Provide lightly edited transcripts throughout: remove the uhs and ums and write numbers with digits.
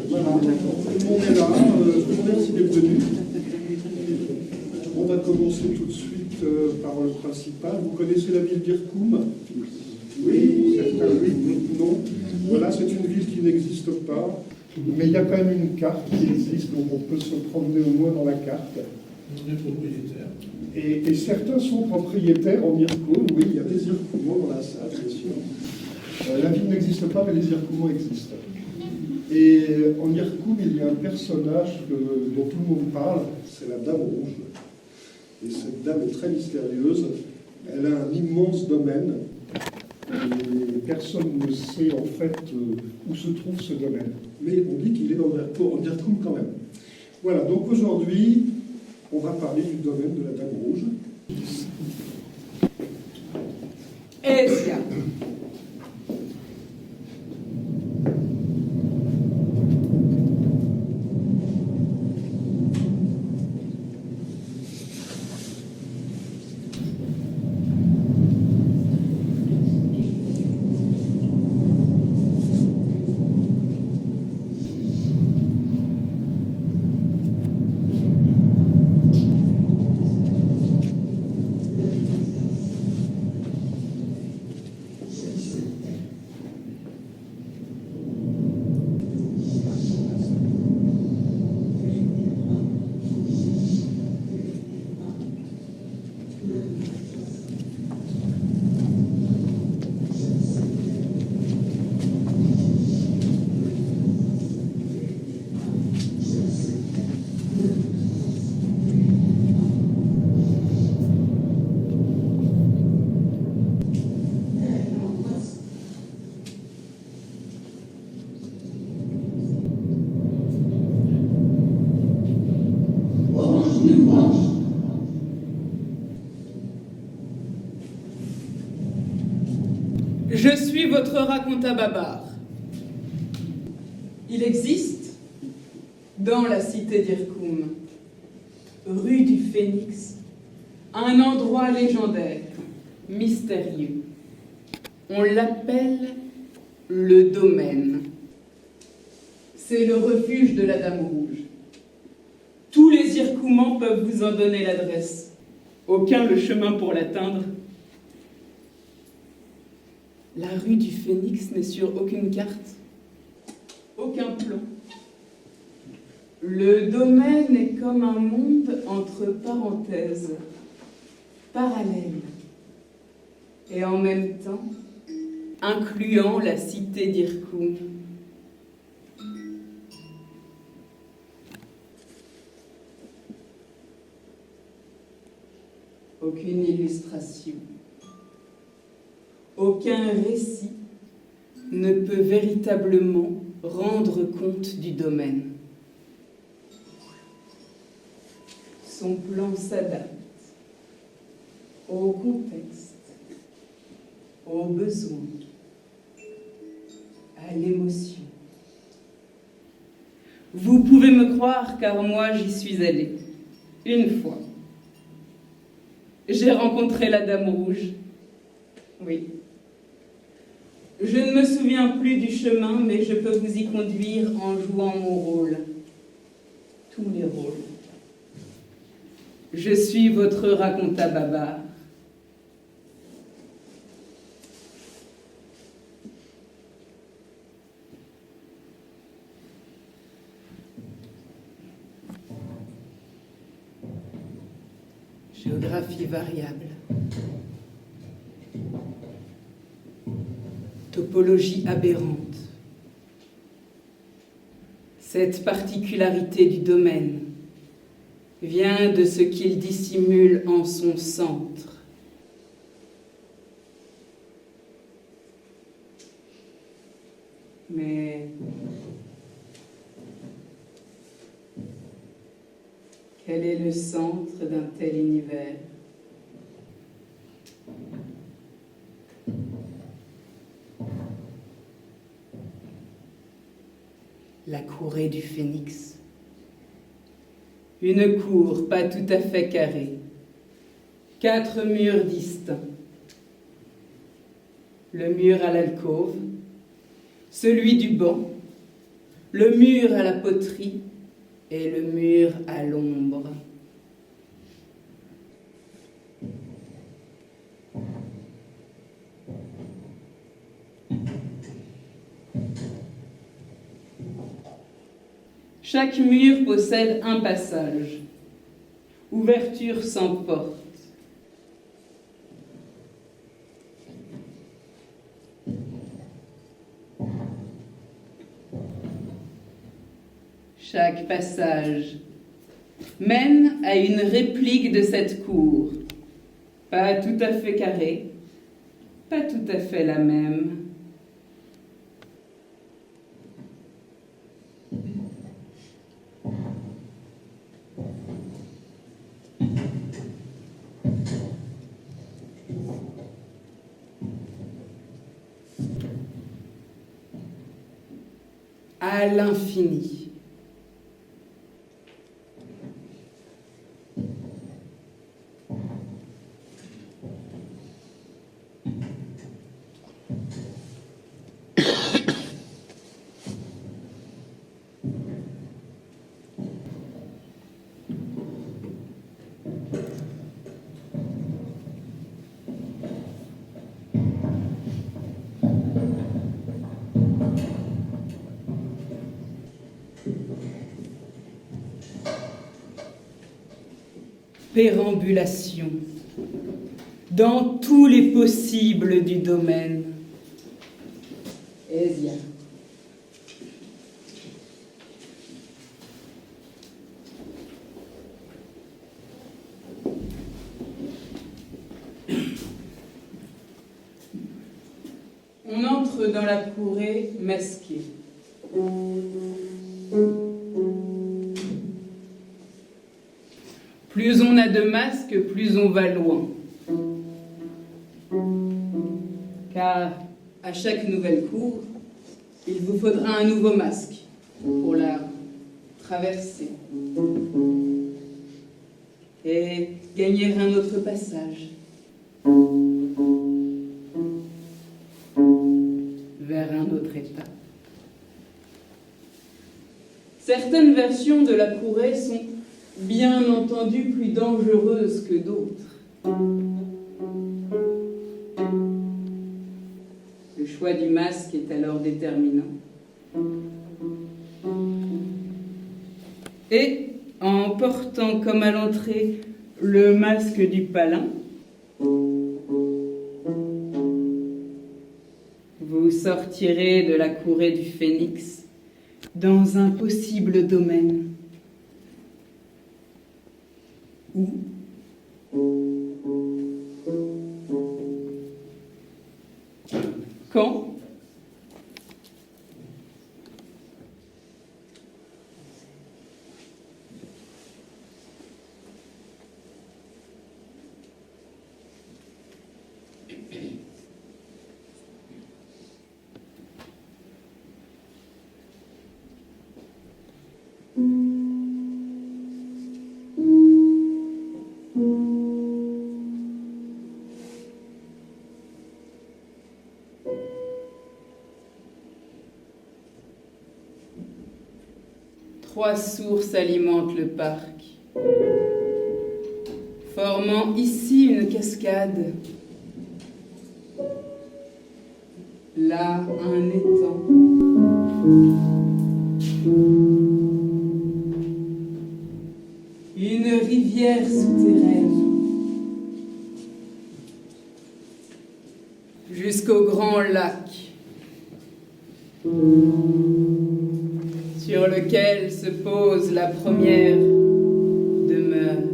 Voilà, tout le monde est là, je vous remercie d'être venu. On va commencer tout de suite par le principal. Vous connaissez la ville d'Irkoum? Oui, certains oui, non. Voilà, c'est une ville qui n'existe pas, mais il y a quand même une carte qui existe, donc on peut se promener au moins dans la carte. On est propriétaire. Et certains sont propriétaires en Irkoum, oui, il y a des Irkoumois dans la salle, bien sûr. La ville n'existe pas, mais les Irkoumois existent. Et en Irkoum, il y a un personnage dont tout le monde parle, c'est la Dame Rouge. Et cette dame est très mystérieuse. Elle a un immense domaine. Et personne ne sait en fait où se trouve ce domaine. Mais on dit qu'il est en Irkoum quand même. Voilà, donc aujourd'hui, on va parler du domaine de la Dame Rouge. Esia. Je suis votre raconta babar. Il existe, dans la cité d'Irkoum, rue du Phénix, un endroit légendaire, mystérieux. On l'appelle le domaine. C'est le refuge de la Dame Rouge. Tous les Irkoumans peuvent vous en donner l'adresse. Aucun le chemin pour l'atteindre. La rue du Phénix n'est sur aucune carte, aucun plan. Le domaine est comme un monde entre parenthèses, parallèle, et en même temps, incluant la cité d'Irkoum. Aucune illustration. Aucun récit ne peut véritablement rendre compte du domaine. Son plan s'adapte au contexte, aux besoins, à l'émotion. Vous pouvez me croire car moi j'y suis allée, une fois. J'ai rencontré la Dame Rouge, oui. Je ne me souviens plus du chemin, mais je peux vous y conduire en jouant mon rôle. Tous les rôles. Je suis votre raconta babar. Géographie variable. Topologie aberrante. Cette particularité du domaine vient de ce qu'il dissimule en son centre. Mais quel est le centre d'un tel univers ? La courée du Phénix. Une cour pas tout à fait carrée. 4 murs distincts. Le mur à l'alcôve, celui du banc, le mur à la poterie et le mur à l'ombre. Chaque mur possède un passage, ouverture sans porte. Chaque passage mène à une réplique de cette cour, pas tout à fait carrée, pas tout à fait la même. À l'infini. Pérambulation dans tous les possibles du domaine. Hésia. On entre dans la courée masquée. Plus on a de masques, plus on va loin. Car à chaque nouvelle cour, il vous faudra un nouveau masque pour la traverser et gagner un autre passage vers un autre état. Certaines versions de la courée sont bien entendu plus dangereuses que d'autres. Le choix du masque est alors déterminant. Et en portant comme à l'entrée le masque du palin, vous sortirez de la courée du phénix dans un possible domaine. Où quand Trois sources alimentent le parc, formant ici une cascade, là un étang, une rivière souterraine, jusqu'au grand lac, sur lequel se pose la première demeure.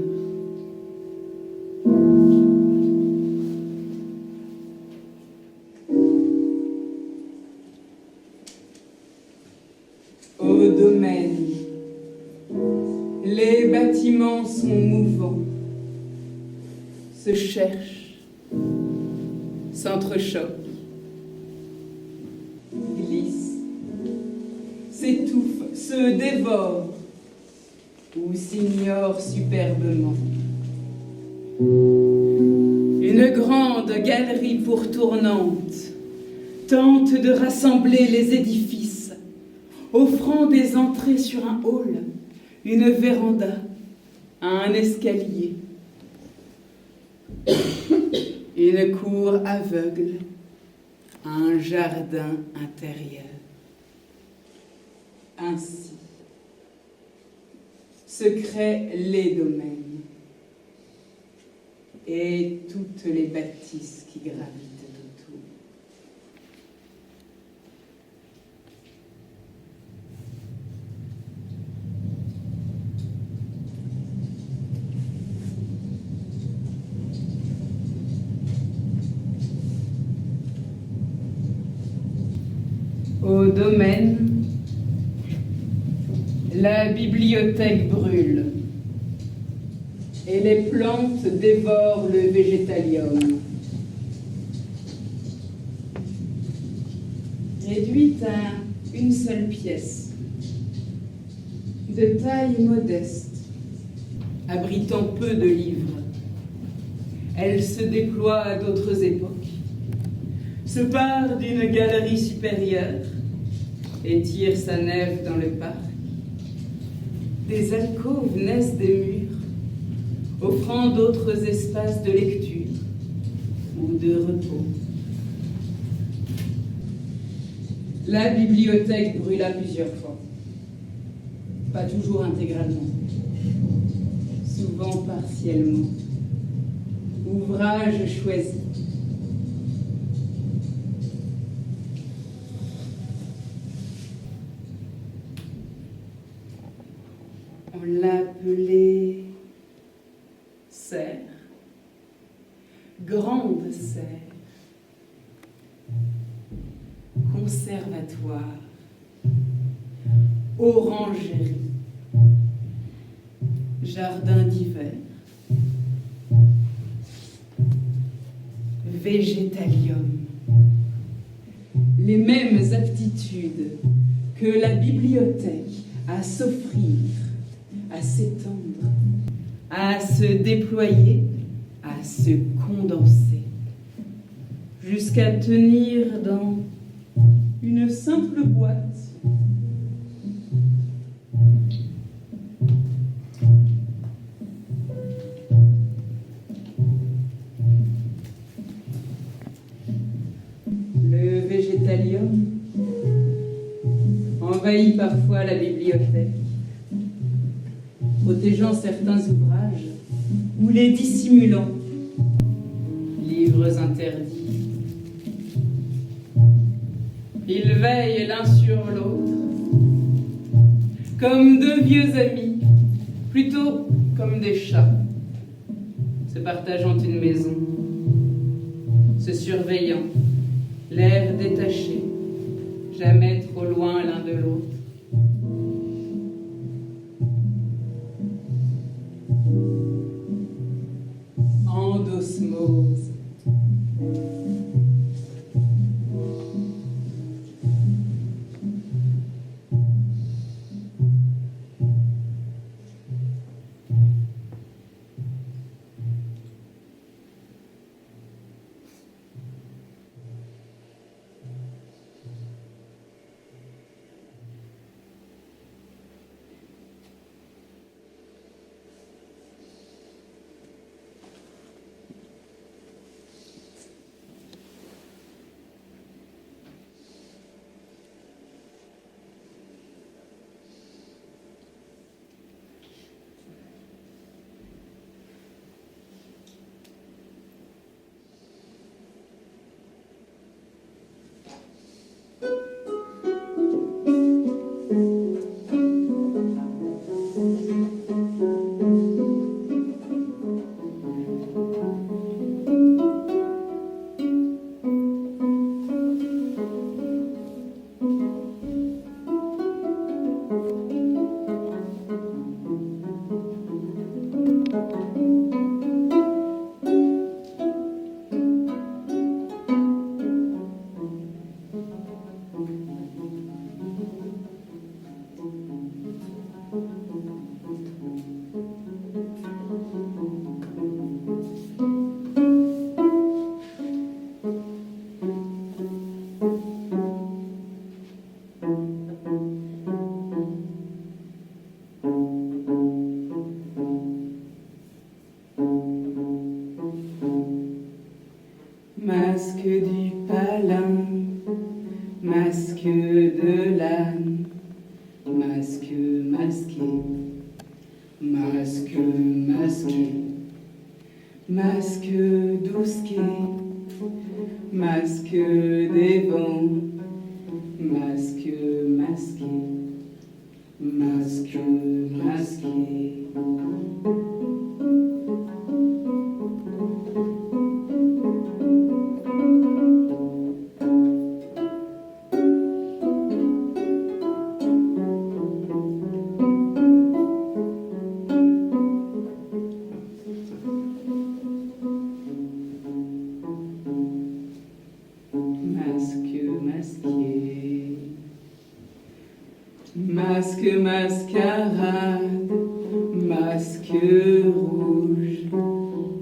Au domaine, les bâtiments sont mouvants, se cherchent, s'entrechoquent, glissent, s'étouffent, se dévorent ou s'ignorent superbement. Une grande galerie pourtournante tente de rassembler les édifices offrant des entrées sur un hall, une véranda, un escalier, une cour aveugle, un jardin intérieur. Ainsi se créent les domaines et toutes les bâtisses qui gravitent autour. Au domaine, la bibliothèque brûle et les plantes dévorent le végétalium. Réduite à une seule pièce, de taille modeste, abritant peu de livres, elle se déploie à d'autres époques, se part d'une galerie supérieure et tire sa nef dans le parc. Des alcôves naissent des murs, offrant d'autres espaces de lecture ou de repos. La bibliothèque brûla plusieurs fois, pas toujours intégralement, souvent partiellement. Ouvrage choisi. On l'appelait serre, grande serre, conservatoire, orangerie, jardin d'hiver, végétalium. Les mêmes aptitudes que la bibliothèque à s'offrir, à s'étendre, à se déployer, à se condenser, jusqu'à tenir dans une simple boîte. Le végétalium envahit parfois la bibliothèque, protégeant certains ouvrages ou les dissimulant, livres interdits. Ils veillent l'un sur l'autre, comme deux vieux amis, plutôt comme des chats, se partageant une maison, se surveillant, l'air détaché, jamais trop loin l'un de l'autre. Endosmose. du palin, masque de l'âne, masque masqué, masque masqué, masque d'ousquet, masque des vents, masque masqué, masque masqué. Masque mascarade, masque rouge,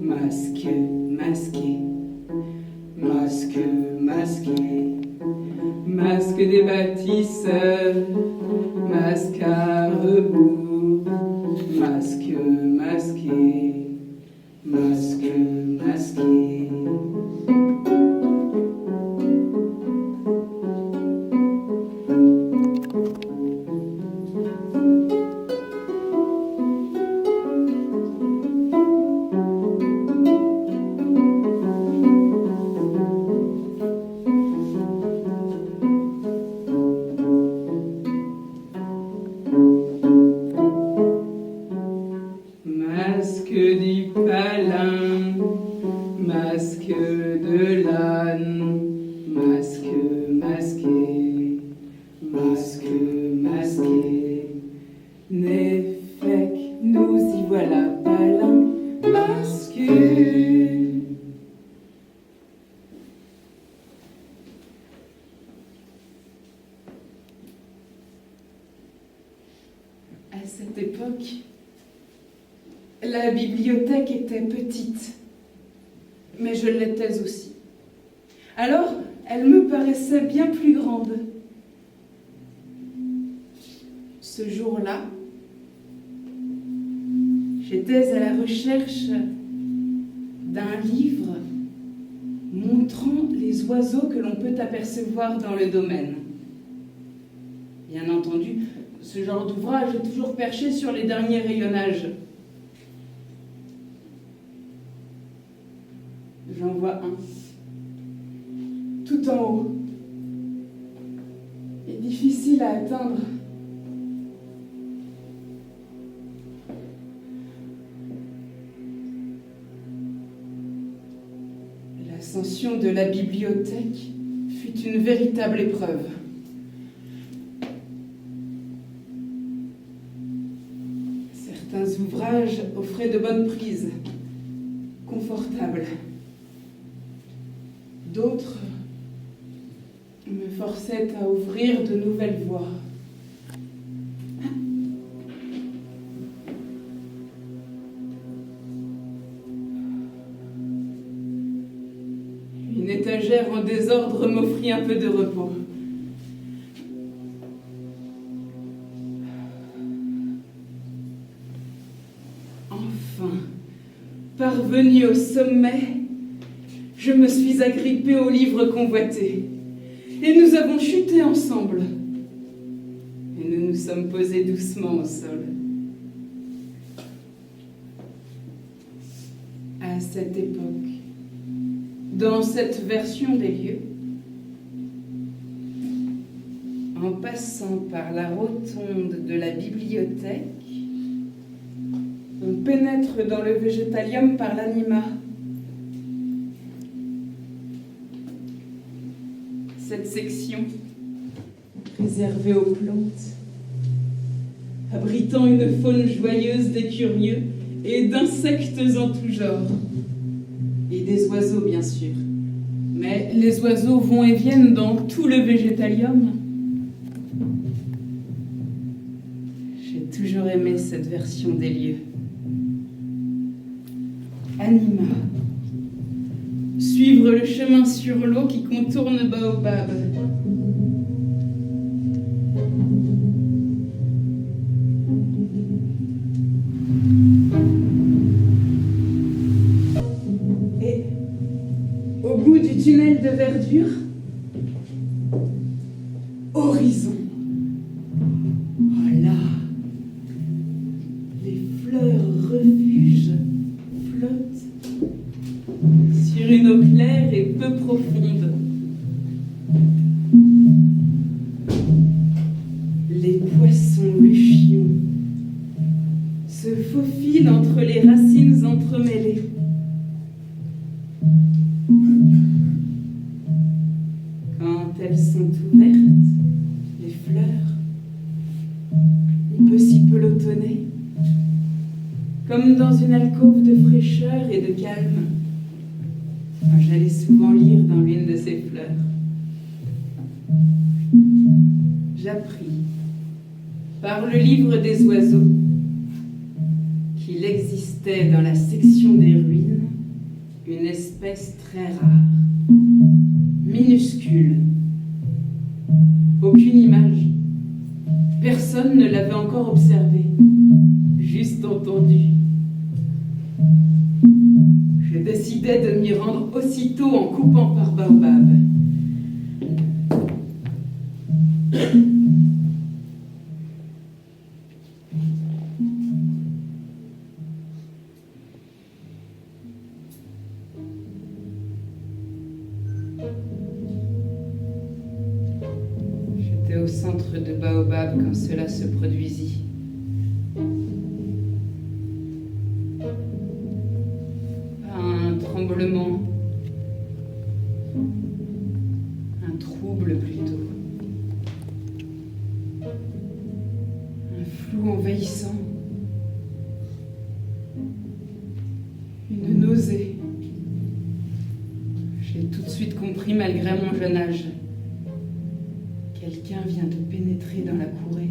masque masqué, masque masqué, masque des bâtisseurs, masque à rebours, masque masqué, masque masqué. Masque du palin, masque de l'âne, masque masqué, masque masqué. Néfec, nous y voilà, palin masqué. À cette époque, la bibliothèque était petite, mais je l'étais aussi. Alors, elle me paraissait bien plus grande. Ce jour-là, j'étais à la recherche d'un livre montrant les oiseaux que l'on peut apercevoir dans le domaine. Bien entendu, ce genre d'ouvrage est toujours perché sur les derniers rayonnages. J'en vois un, tout en haut, et difficile à atteindre. L'ascension de la bibliothèque fut une véritable épreuve. Certains ouvrages offraient de bonnes prises, confortables. D'autres me forçaient à ouvrir de nouvelles voies. Une étagère en désordre m'offrit un peu de repos. Enfin, parvenue au sommet, je me suis agrippée au livre convoité, et nous avons chuté ensemble, et nous nous sommes posés doucement au sol. À cette époque, dans cette version des lieux, en passant par la rotonde de la bibliothèque, on pénètre dans le végétalium par l'anima. Cette section, réservée aux plantes, abritant une faune joyeuse des curieux et d'insectes en tout genre. Et des oiseaux, bien sûr. Mais les oiseaux vont et viennent dans tout le végétalium. J'ai toujours aimé cette version des lieux. Anima. Suivre le chemin sur l'eau qui contourne Baobab. sentinelle de verdure. Horizon. Oh là, les fleurs refuges flottent sur une eau claire et peu profonde. Les poissons luchions se faufilent entre les racines entremêlées. Quand elles sont ouvertes, les fleurs, on peut s'y pelotonner, comme dans une alcôve de fraîcheur et de calme. Moi, j'allais souvent lire dans l'une de ces fleurs. J'appris, par le livre des oiseaux, qu'il existait dans la section des ruines une espèce très rare, minuscule, aucune image. Personne ne l'avait encore observée, juste entendue. Je décidai de m'y rendre aussitôt en coupant par baobab. J'étais au centre de baobab quand cela se produisit. Un tremblement, un trouble plutôt, un flou envahissant, une nausée. J'ai tout de suite compris, malgré mon jeune âge, quelqu'un vient de pénétrer dans la courée.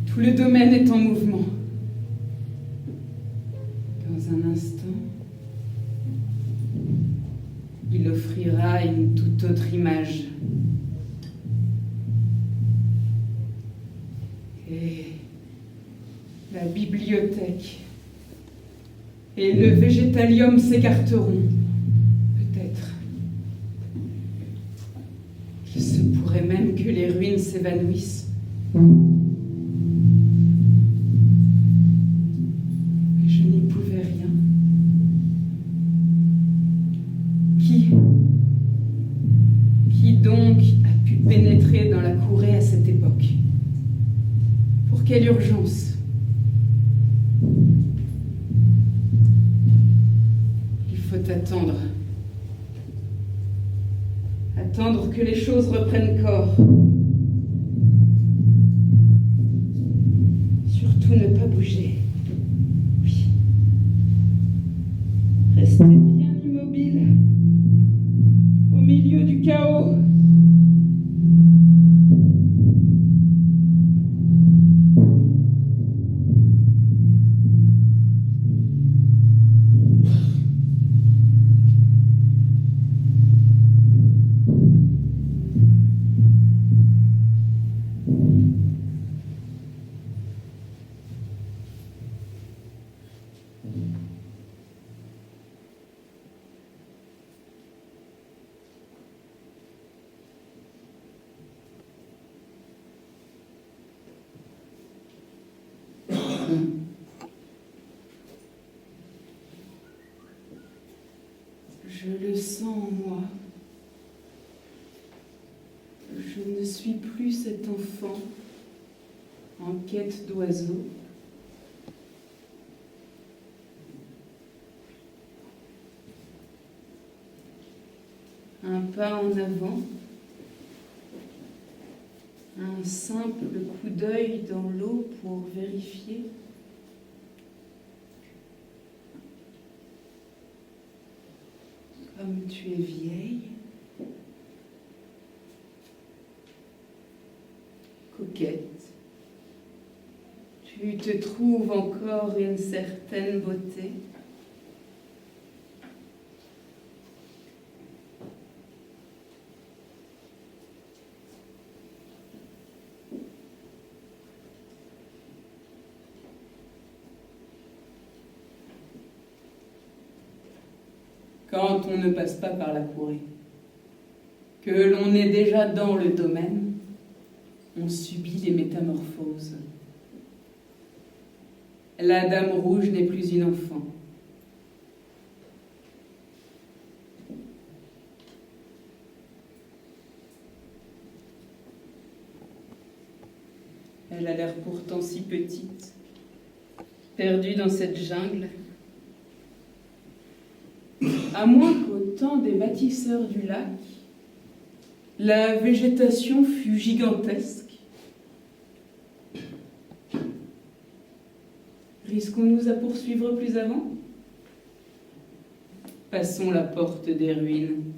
Tout le domaine est en mouvement. Dans un instant, il offrira une toute autre image. Et la bibliothèque et le végétalium s'écarteront, peut-être. Il se pourrait même que les ruines s'évanouissent. Mais je n'y pouvais rien. Qui donc a pu pénétrer dans la courée à cette époque? Pour quelle urgence? Il faut attendre. Attendre que les choses reprennent corps. Surtout ne pas bouger. Oui. Rester bien immobile. Au milieu du chaos. Je le sens en moi. Je ne suis plus cet enfant en quête d'oiseaux. Un pas en avant, un simple coup d'œil dans l'eau pour vérifier. Comme tu es vieille, coquette, tu te trouves encore une certaine beauté. quand on ne passe pas par la courée. Que l'on est déjà dans le domaine, on subit les métamorphoses. La dame rouge n'est plus une enfant. Elle a l'air pourtant si petite, perdue dans cette jungle. À moins qu'au temps des bâtisseurs du lac, la végétation fut gigantesque. Risquons-nous à poursuivre plus avant? Passons la porte des ruines.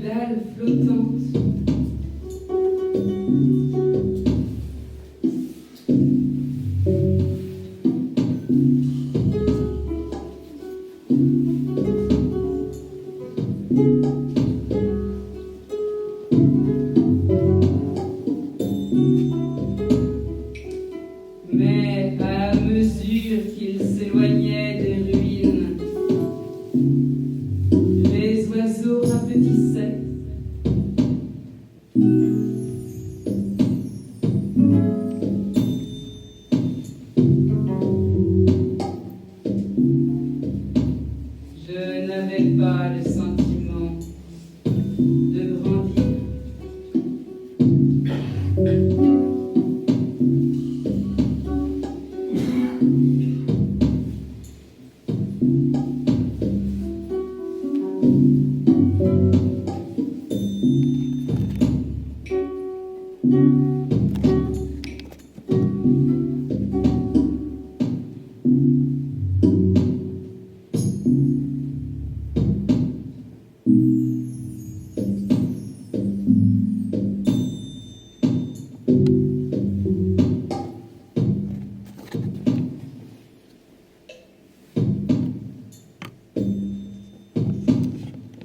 dalles flottantes. Mais à mesure qu'il s'éloignait des ruines, les oiseaux rapetissaient. Je n'avais pas le sentiment de grandir.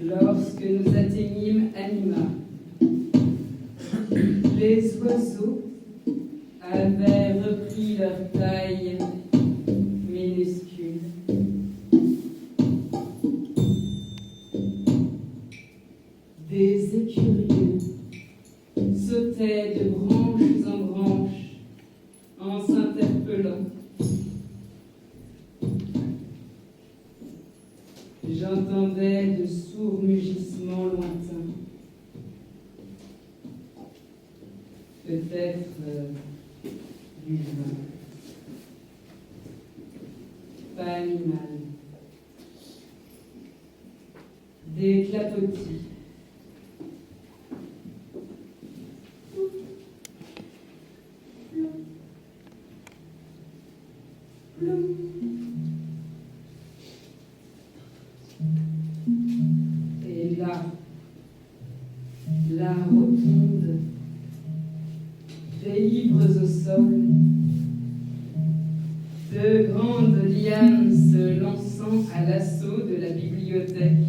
Lorsque nous atteignîmes Anima, les oiseaux avaient repris leur taille minuscule. Des écurieux sautaient de branche en branche en s'interpellant. J'entendais de sourds mugissements lointains. Peut-être humain, pas animal. Des clapotis. Et là, la rotonde, des livres au sol, de grandes lianes se lançant à l'assaut de la bibliothèque.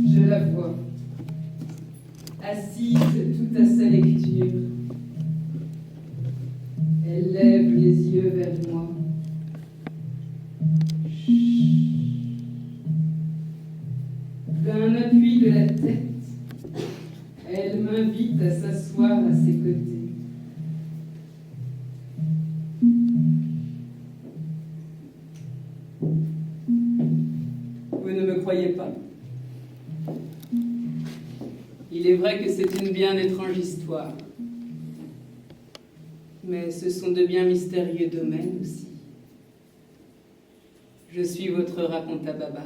Je la vois, assise tout à sa lecture. Elle lève les yeux vers moi. D'un appui de la tête, elle m'invite à s'asseoir à ses côtés. Vous ne me croyez pas? Il est vrai que c'est une bien étrange histoire. Mais ce sont de bien mystérieux domaines aussi. Je suis votre racontababa.